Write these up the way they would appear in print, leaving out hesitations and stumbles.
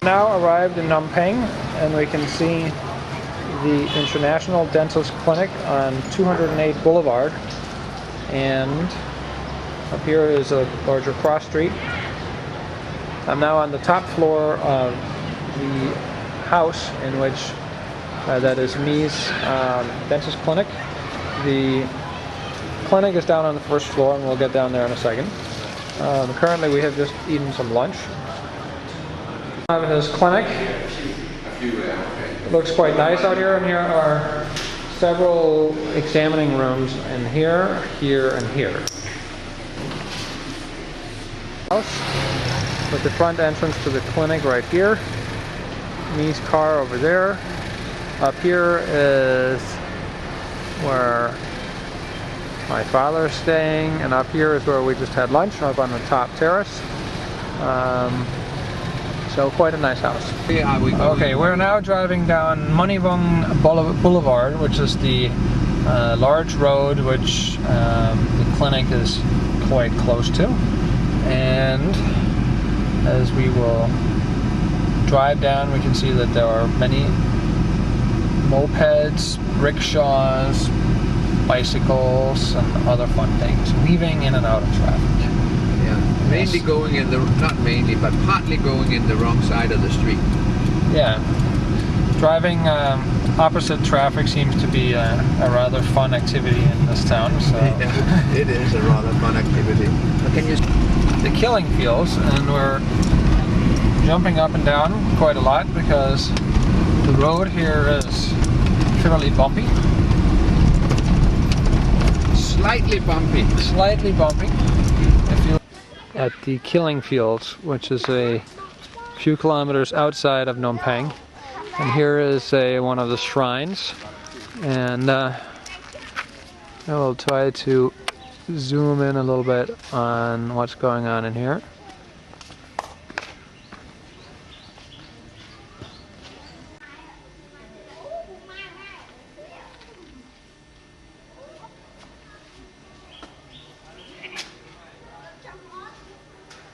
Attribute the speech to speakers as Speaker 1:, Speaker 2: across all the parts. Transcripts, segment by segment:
Speaker 1: Now arrived in Phnom Penh, and we can see the International Dentist Clinic on 208 Boulevard, and up here is a larger cross street. I'm now on the top floor of the house in which that is Mi's dentist clinic. The clinic is down on the first floor, and we'll get down there in a second. Currently we have just eaten some lunch. His clinic. It looks quite nice out here, and here are several examining rooms in here, here, and here. House with the front entrance to the clinic right here. Mi's car over there. Up here is where my father is staying, and up here is where we just had lunch, up on the top terrace. So quite a nice house. Okay, we're now driving down Monivong Boulevard, which is the large road which the clinic is quite close to. And as we will drive down, we can see that there are many mopeds, rickshaws, bicycles, and other fun things weaving in and out of traffic.
Speaker 2: Mainly going in the, not mainly, but partly going in the wrong side of the street.
Speaker 1: Yeah. Driving opposite traffic seems to be a rather fun activity in this town. So.
Speaker 2: Yeah, it is a rather fun activity.
Speaker 1: Can you the killing fields, and we're jumping up and down quite a lot because the road here is fairly bumpy.
Speaker 2: Slightly bumpy.
Speaker 1: Slightly bumpy. If you at the killing fields, which is a few kilometers outside of Phnom Penh, and here is one of the shrines, and I will try to zoom in a little bit on what's going on in here.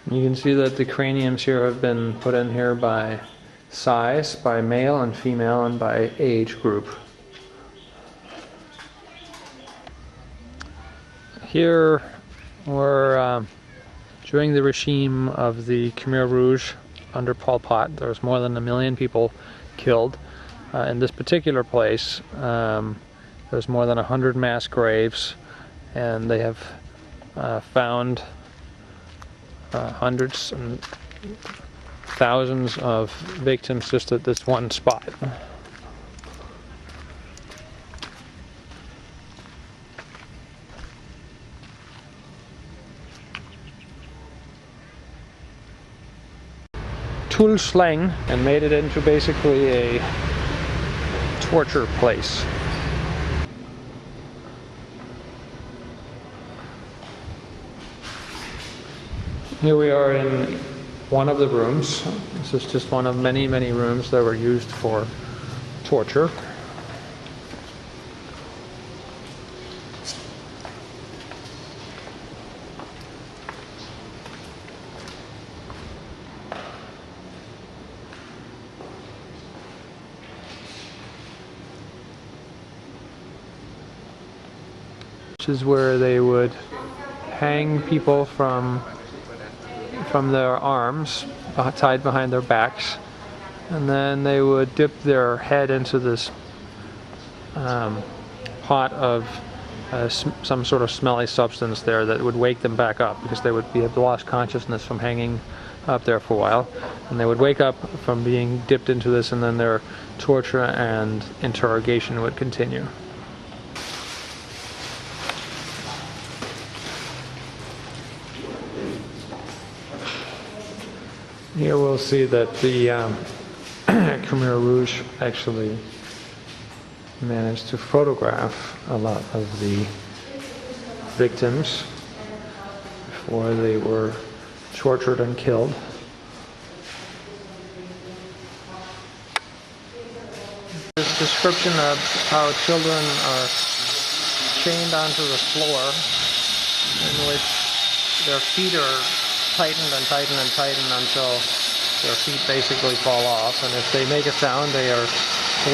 Speaker 1: You can see that the craniums here have been put in here by size, by male and female, and by age group. Here we're during the regime of the Khmer Rouge under Pol Pot. There's more than 1 million people killed. In this particular place, there's more than 100 mass graves, and they have found hundreds and thousands of victims just at this one spot. Tul Sleng, and made it into basically a torture place. Here we are in one of the rooms. This is just one of many, many rooms that were used for torture. This is where they would hang people from their arms, tied behind their backs, and then they would dip their head into this pot of some sort of smelly substance there that would wake them back up, because they would have lost consciousness from hanging up there for a while, and they would wake up from being dipped into this, and then their torture and interrogation would continue. Here we'll see that the Khmer Rouge actually managed to photograph a lot of the victims before they were tortured and killed. This description of how children are chained onto the floor, in which their feet are tightened and tightened and tightened until their feet basically fall off, and if they make a sound, they are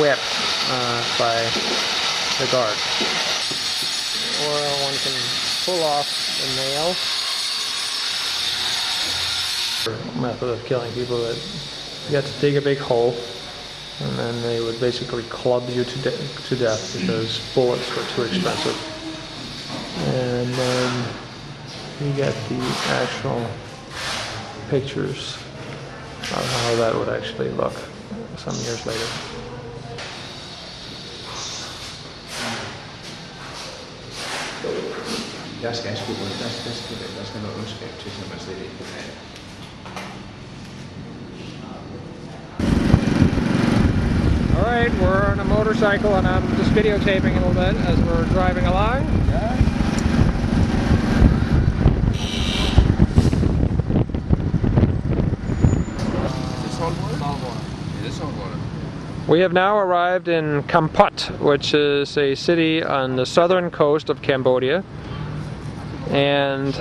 Speaker 1: whipped by the guard. Or one can pull off the nail. Method of killing people that you have to dig a big hole, and then they would basically club you to death because bullets were too expensive. And then you get the actual pictures of how that would actually look some years later.
Speaker 2: Der skal noget ondskab til, som man slet ikke kan have.
Speaker 1: Alright, we're on a motorcycle and I'm just videotaping a little bit as we're driving along. We have now arrived in Kampot, which is a city on the southern coast of Cambodia. And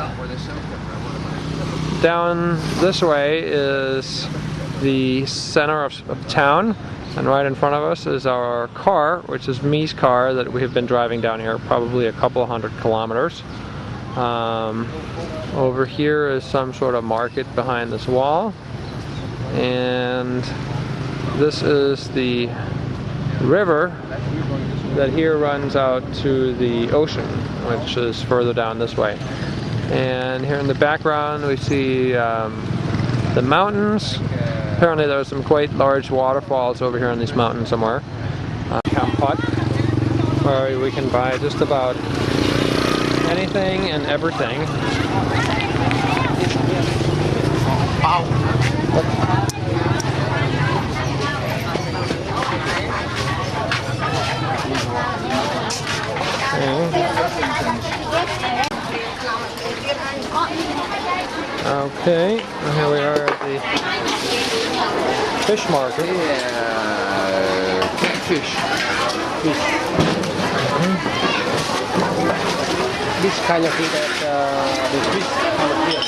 Speaker 1: down this way is the center of town. And right in front of us is our car, which is Me's car that we have been driving down here probably a couple 100 kilometers. Over here is some sort of market behind this wall. And this is the river that here runs out to the ocean, which is further down this way. And here in the background we see the mountains. Apparently there are some quite large waterfalls over here on these mountains somewhere. Kampot, where we can buy just about anything and everything. Okay, here we are at the fish market.
Speaker 2: Catfish.
Speaker 3: This kind of thing that the fish kind of here.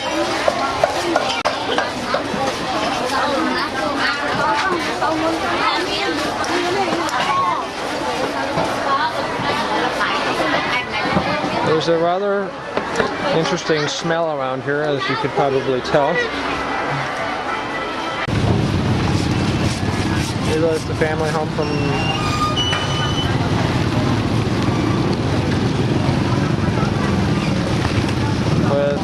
Speaker 1: There's a rather interesting smell around here, as you could probably tell. Here is the family home from with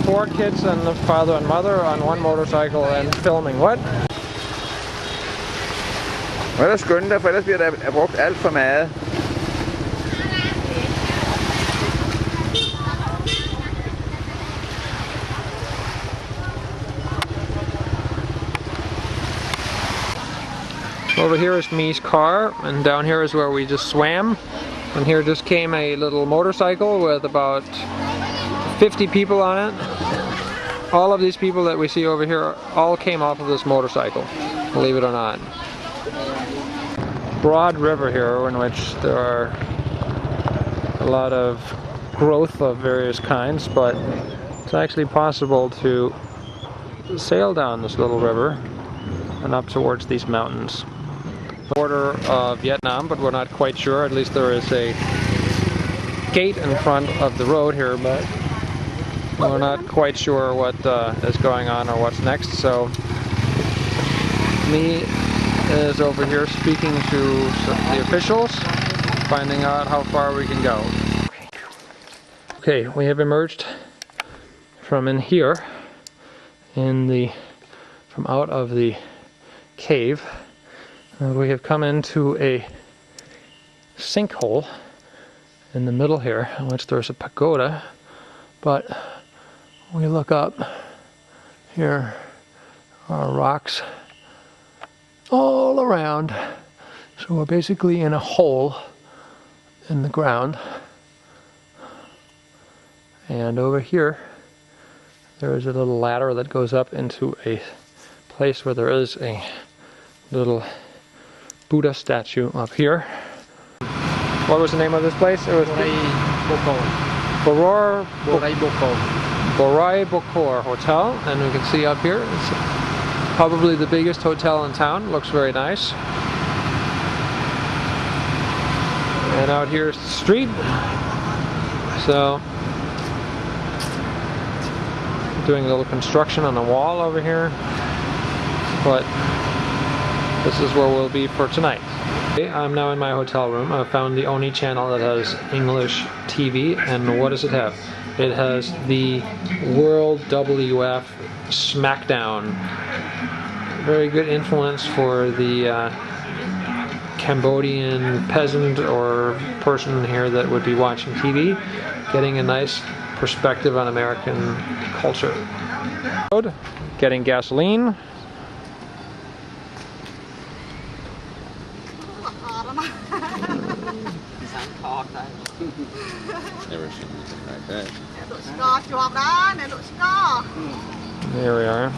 Speaker 1: 4 kids and the father and mother on one motorcycle and filming. What?
Speaker 4: Må jeg da skynde dig, for ellers bliver der brugt alt for meget.
Speaker 1: Over here is Me's car, and down here is where we just swam. And here just came a little motorcycle with about 50 people on it. All of these people that we see over here all came off of this motorcycle, believe it or not. Broad river here in which there are a lot of growth of various kinds, but it's actually possible to sail down this little river and up towards these mountains. Border of Vietnam, but we're not quite sure. At least there is a gate in front of the road here, but we're not quite sure what is going on or what's next. So Me is over here speaking to the officials, finding out how far we can go. Okay, we have emerged from in here, from out of the cave. We have come into a sinkhole in the middle here, in which there's a pagoda, but we look up, here are rocks all around, so we're basically in a hole in the ground. And over here there is a little ladder that goes up into a place where there is a little Buddha statue up here. What was the name of this place? It was Borai Bokor Hotel, and we can see up here Probably the biggest hotel in town. Looks very nice. And out here is the street. So, doing a little construction on the wall over here. But this is where we'll be for tonight. Okay, I'm now in my hotel room. I found the only channel that has English TV, and what does it have? It has the World WF Smackdown. Very good influence for the Cambodian peasant or person here that would be watching TV, getting a nice perspective on American culture. Getting gasoline.
Speaker 4: Never seen anything like that.
Speaker 1: There we are.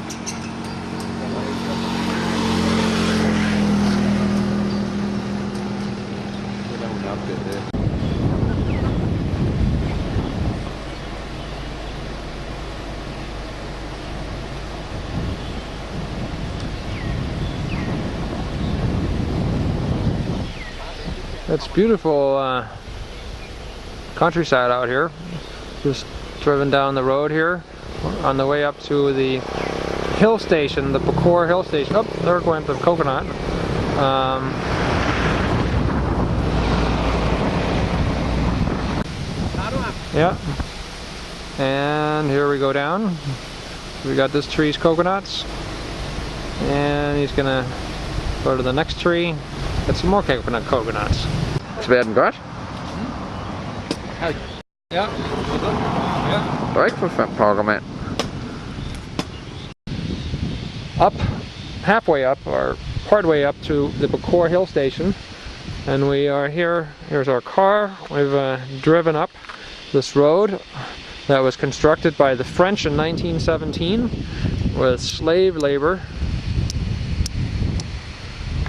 Speaker 1: It's beautiful countryside out here. Just driven down the road here on the way up to the hill station, the Bakor hill station. Oh, there went the coconut. Yeah. And here we go down. We got this tree's coconuts. And he's gonna go to the next tree. Get some more coconuts.
Speaker 4: Smager den godt?
Speaker 1: Ja.
Speaker 4: Drik for pokker, mand.
Speaker 1: Up, halfway up, or partway up to the Bakor Hill Station, and we are here. Here's our car. We've driven up this road that was constructed by the French in 1917 with slave labor,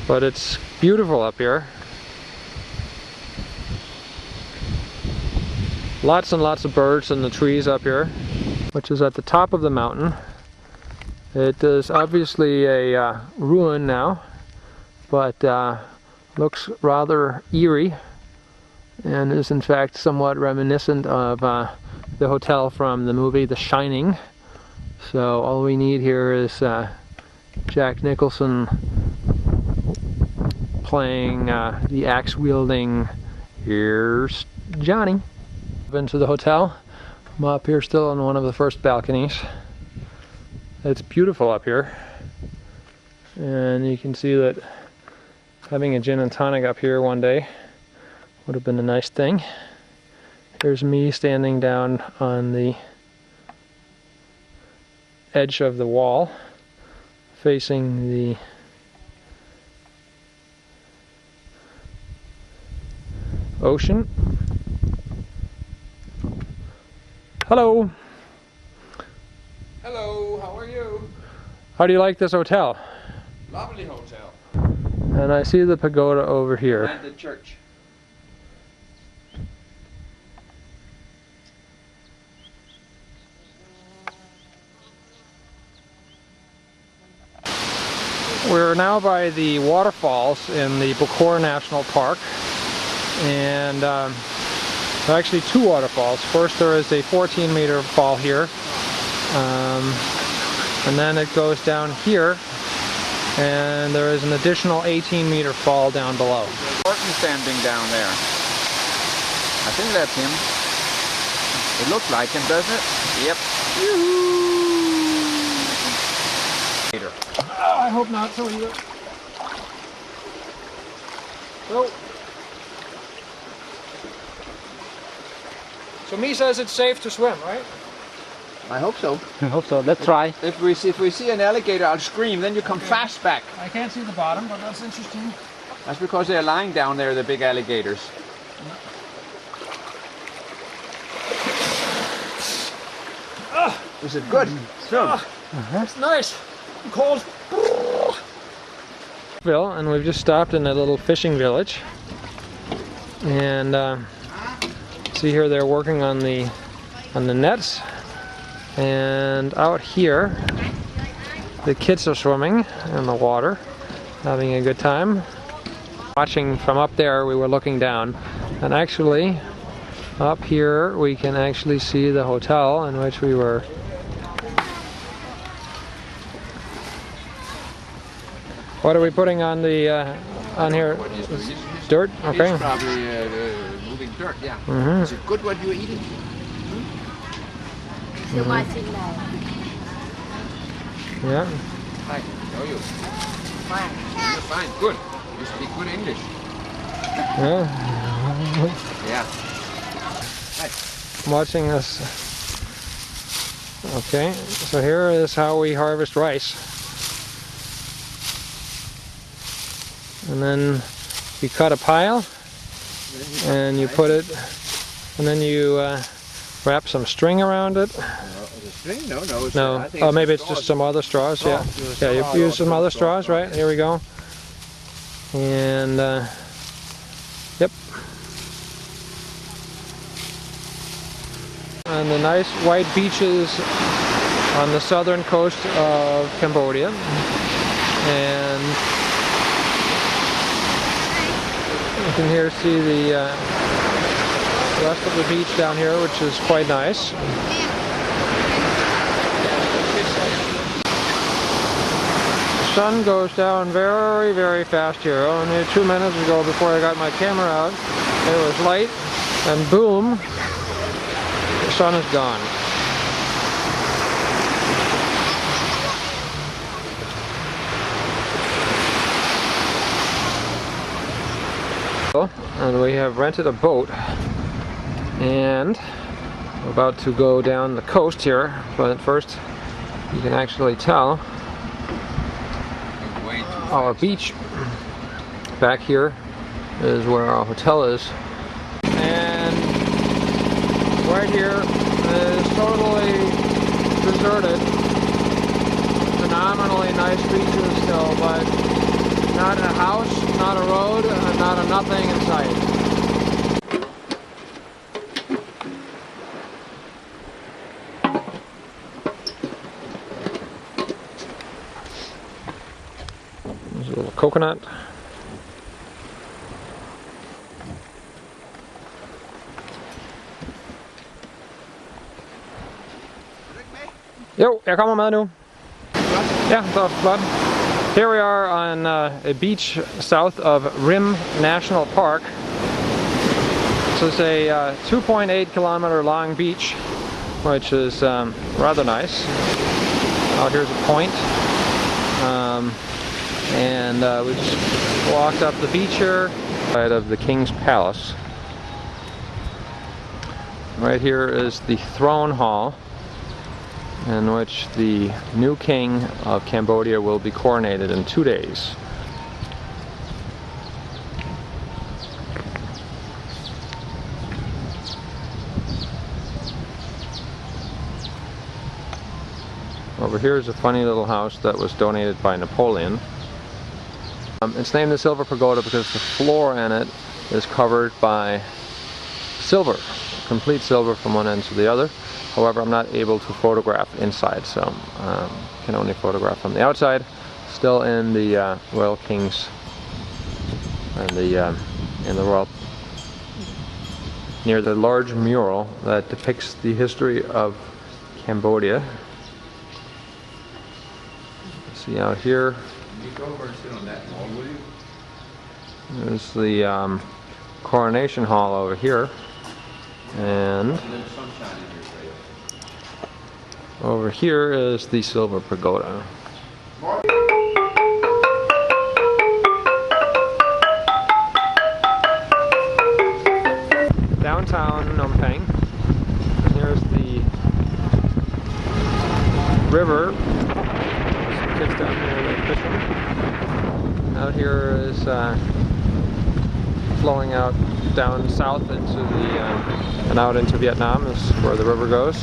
Speaker 1: but it's beautiful up here. Lots and lots of birds in the trees up here, which is at the top of the mountain. It is obviously a ruin now, but looks rather eerie and is in fact somewhat reminiscent of the hotel from the movie The Shining. So all we need here is Jack Nicholson playing the axe-wielding "Here's Johnny." Into the hotel. I'm up here still on one of the first balconies. It's beautiful up here, and you can see that having a gin and tonic up here one day would have been a nice thing. Here's me standing down on the edge of the wall facing the ocean. Hello.
Speaker 2: Hello, how are you?
Speaker 1: How do you like this hotel?
Speaker 2: Lovely hotel.
Speaker 1: And I see the pagoda over here.
Speaker 2: And the church.
Speaker 1: We're now by the waterfalls in the Bakor National Park, and there are actually two waterfalls. First there is a 14-meter fall here, and then it goes down here, and there is an additional 18-meter fall down below.
Speaker 4: Martin standing down there. I think that's him. It looks like him, doesn't it? Yep.
Speaker 1: Oh, I hope not. So you. Oh. So me says it's safe to swim, right?
Speaker 4: I hope so.
Speaker 3: I hope so. Let's try.
Speaker 4: If we see an alligator, I'll scream. Then you come fast back.
Speaker 1: I can't see the bottom, but that's interesting.
Speaker 4: That's because they're lying down there, the big alligators. Is it good? Swim.
Speaker 1: It's nice. I'm cold. And we've just stopped in a little fishing village, and see here they're working on the nets, and out here The kids are swimming in the water, having a good time. Watching from up there, we were looking down, and actually up here we can actually see the hotel in which we were. What are we putting on the on here? Dirt? Okay.
Speaker 2: It's probably moving dirt, yeah.
Speaker 1: Mm-hmm.
Speaker 2: Is it good what you're eating?
Speaker 1: Yeah.
Speaker 2: Hi, how are you? Fine. You're fine, good. You speak good English.
Speaker 1: Yeah.
Speaker 2: Yeah. Hi.
Speaker 1: Watching this. Okay, so here is how we harvest rice. And then you cut a pile and you put it, and then you wrap some string around it.
Speaker 2: The string? No, no. It's,
Speaker 1: No,
Speaker 2: I think
Speaker 1: oh, maybe it's
Speaker 2: straws.
Speaker 1: just some other straws. Yeah, yeah. You use some other straws, right? Here we go. And yep. And the nice white beaches on the southern coast of Cambodia, and you can here see the rest of the beach down here, which is quite nice. The sun goes down very, very fast here. Only 2 minutes ago, before I got my camera out, it was light, and boom, the sun is gone. And we have rented a boat, and we're about to go down the coast here, but first you can actually tell our beach back here is where our hotel is, and right here is totally deserted. Phenomenally nice beaches still, but not a house, not a road, not a nothing in sight. There's a little coconut. Jo, jeg kommer med nu. Ja, så flot. Here we are on a beach south of Rim National Park. This is a 2.8 kilometer long beach, which is rather nice. Out here's a point. And we just walked up the beach here, side of the King's Palace. Right here is the throne hall, in which the new king of Cambodia will be coronated in 2 days. Over here is a funny little house that was donated by Napoleon. It's named the Silver Pagoda because the floor in it is covered by silver, complete silver from one end to the other. However, I'm not able to photograph inside, so can only photograph from the outside. Still in the Royal King's and in the royal, near the large mural that depicts the history of Cambodia. See out here. There's the coronation hall over here, and over here is the Silver Pagoda. Downtown Phnom Penh. And here's the river. Some kids down here that fishing. Out here is flowing out down south into the and out into Vietnam is where the river goes.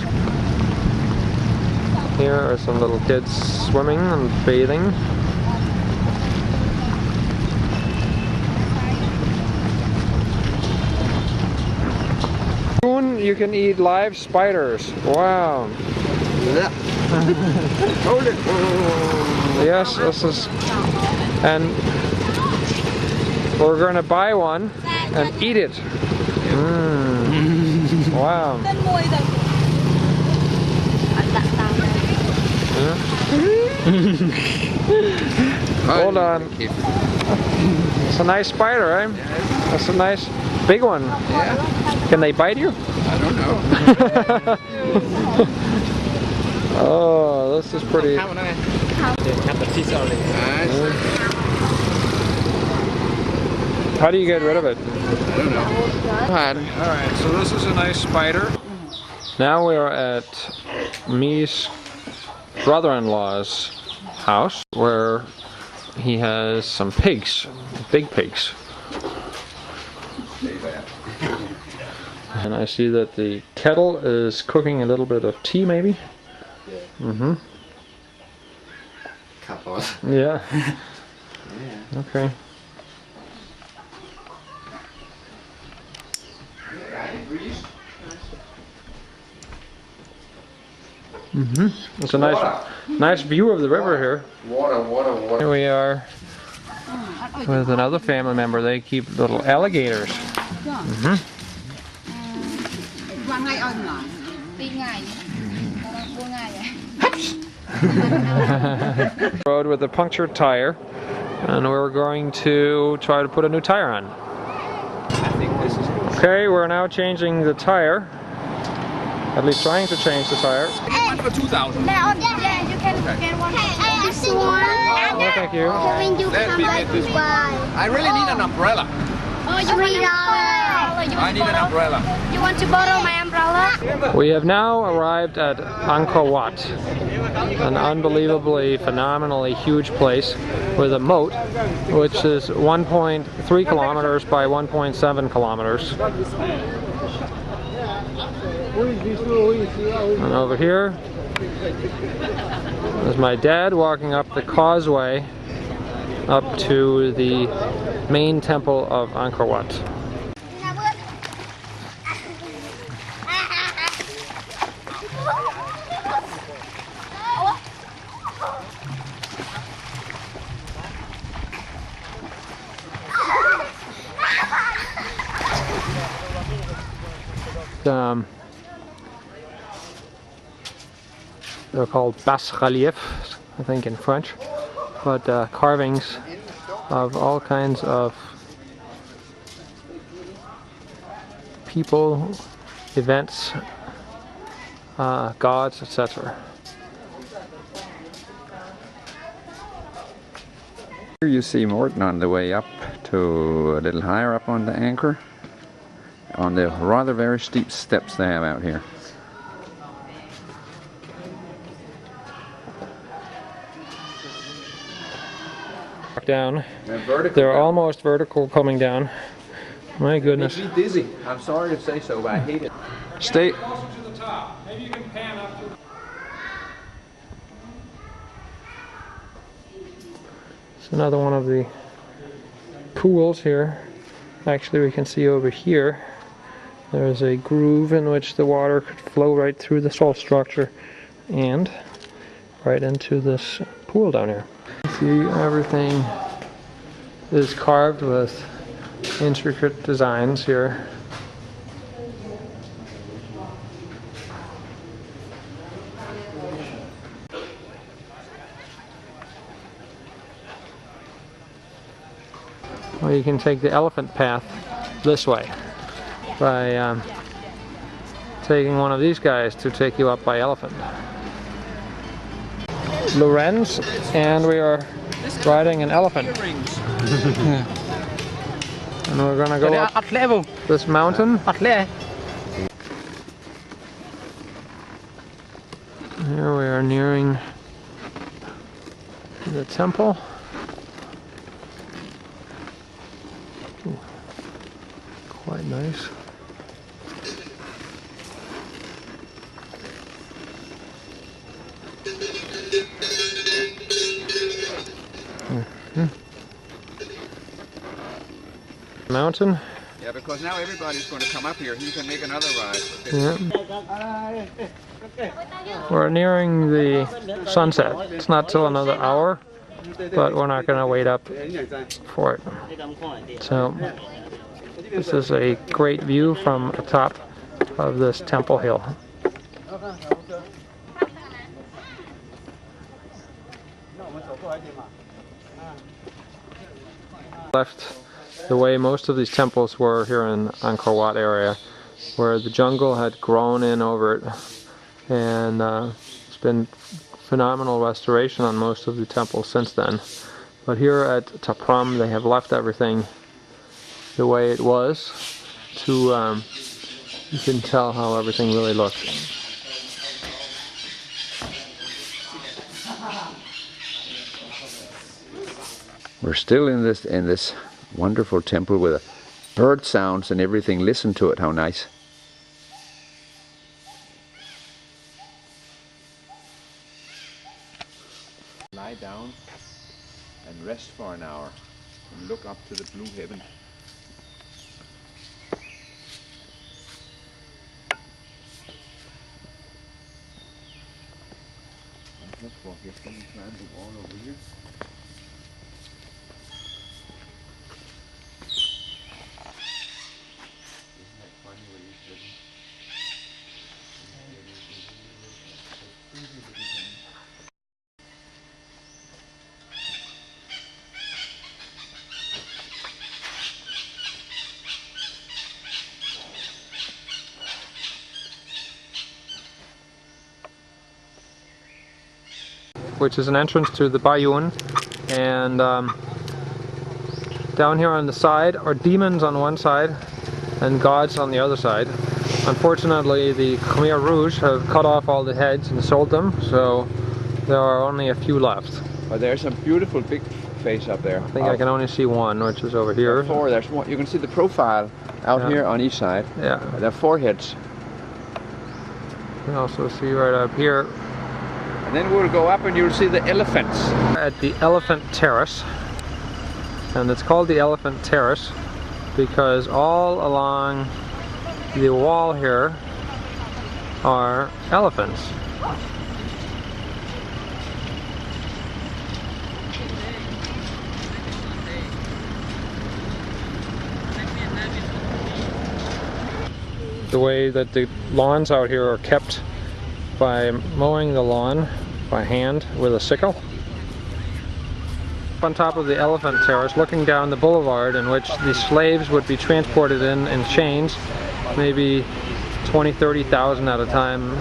Speaker 1: Here are some little kids swimming and bathing. Soon you can eat live spiders. Wow.
Speaker 2: Hold it.
Speaker 1: Yes, this is, and we're going to buy one and eat it. Wow. Hold on. It's a nice spider, right? That's a nice big one.
Speaker 2: Yeah.
Speaker 1: Can they bite you?
Speaker 2: I don't know.
Speaker 1: Oh, this is pretty. How do you get rid of it?
Speaker 2: I don't know.
Speaker 1: Alright, so this is a nice spider. Now we are at Me's brother-in-law's house where he has some pigs, big pigs. And I see that the kettle is cooking a little bit of tea maybe. Mm-hmm. Yeah. Okay. Mm-hmm. It's a nice view of the river here.
Speaker 2: Water.
Speaker 1: Here we are with another family member. They keep little alligators. Mm-hmm. Road with a punctured tire, and we're going to try to put a new tire on. Okay, we're now changing the tire. At least trying to change the tire.
Speaker 2: One for 2,000.
Speaker 5: Yeah, you can get one. This one.
Speaker 1: Oh, thank you.
Speaker 2: I really need an umbrella.
Speaker 5: Oh, you want
Speaker 2: I need an umbrella.
Speaker 5: You want to borrow my umbrella?
Speaker 1: We have now arrived at Angkor Wat, an unbelievably, phenomenally huge place with a moat, which is 1.3 kilometers by 1.7 kilometers. And over here is my dad walking up the causeway up to the main temple of Angkor Wat. They're called bas-reliefs, I think in French, but carvings of all kinds of people, events, gods, etc.
Speaker 4: Here you see Morton on the way up to a little higher up on the anchor, on the rather very steep steps they have out here.
Speaker 1: Down. They're almost vertical coming down. My goodness.
Speaker 2: Makes me dizzy. I'm sorry to say so, but I hate it.
Speaker 1: Stay. It's another one of the pools here. Actually, we can see over here there's a groove in which the water could flow right through the salt structure and right into this pool down here. See, everything is carved with intricate designs here. Well, you can take the elephant path this way by taking one of these guys to take you up by elephant. Lorenz, and we are riding an elephant. And we're gonna go up this mountain. Here we are nearing the temple. Ooh, quite nice. Mountain.
Speaker 4: Yeah, because now everybody's going to come up here. You can make another ride.
Speaker 1: Yeah. We're nearing the sunset. It's not till another hour, but we're not going to wait up for it. So this is a great view from the top of this temple hill. Left the way most of these temples were here in Angkor Wat area, where the jungle had grown in over it, and it's been phenomenal restoration on most of the temples since then. But here at Ta Prohm they have left everything the way it was to you can tell how everything really looks.
Speaker 4: We're still in this wonderful temple with bird sounds and everything. Listen to it, how nice. Lie down and rest for an hour and look up to the blue heaven. Let's walk here, climb the wall over here.
Speaker 1: Which is an entrance to the Bayun, and down here on the side are demons on one side and gods on the other side. Unfortunately, the Khmer Rouge have cut off all the heads and sold them, so there are only a few left.
Speaker 4: But there's a beautiful big face up there.
Speaker 1: I think I can only see one, which is over here.
Speaker 4: Four. There's one. You can see the profile out here on each side.
Speaker 1: Yeah.
Speaker 4: There are four heads.
Speaker 1: You can also see right up here.
Speaker 4: And then we'll go up and you'll see the elephants.
Speaker 1: At the Elephant Terrace, and it's called the Elephant Terrace because all along the wall here are elephants. The way that the lawns out here are kept by mowing the lawn by hand with a sickle. On top of the Elephant Terrace, looking down the boulevard in which the slaves would be transported in chains, maybe 20,000-30,000 at a time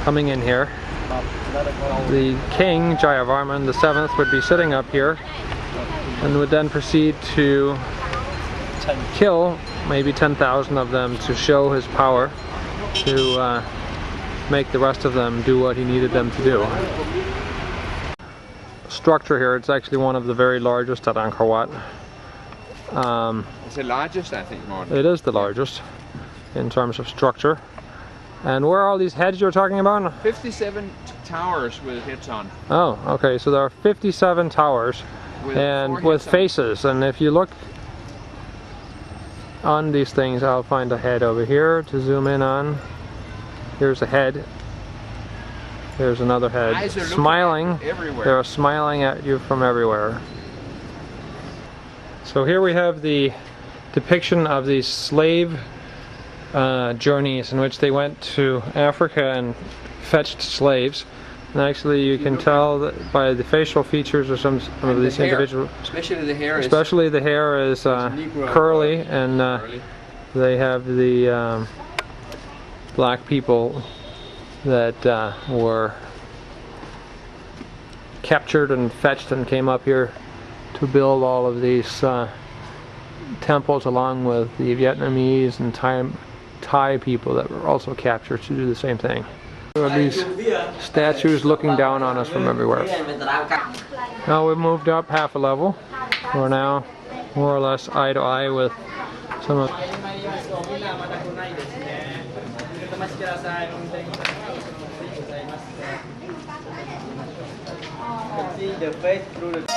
Speaker 1: coming in here. The king, Jayavarman VII, would be sitting up here and would then proceed to kill maybe 10,000 of them to show his power, to make the rest of them do what he needed them to do. Structure here, it's actually one of the very largest at Angkor Wat.
Speaker 4: It's the largest, I think, Martin.
Speaker 1: It is the largest in terms of structure. And where are all these heads you're talking about?
Speaker 4: 57 towers with heads on.
Speaker 1: Oh, okay, so there are 57 towers with faces, and if you look on these things, I'll find a head over here to zoom in on. Here's a head. There's another head. Smiling. They're smiling at you from everywhere. So here we have the depiction of these slave journeys in which they went to Africa and fetched slaves. And actually you can tell that by the facial features of some of these individuals.
Speaker 2: Especially the hair.
Speaker 1: Especially the hair is curly, and they have the black people that were captured and fetched and came up here to build all of these temples, along with the Vietnamese and Thai people that were also captured to do the same thing. There are these statues looking down on us from everywhere. Now we've moved up half a level. We're now more or less eye to eye with some of
Speaker 3: See the face through the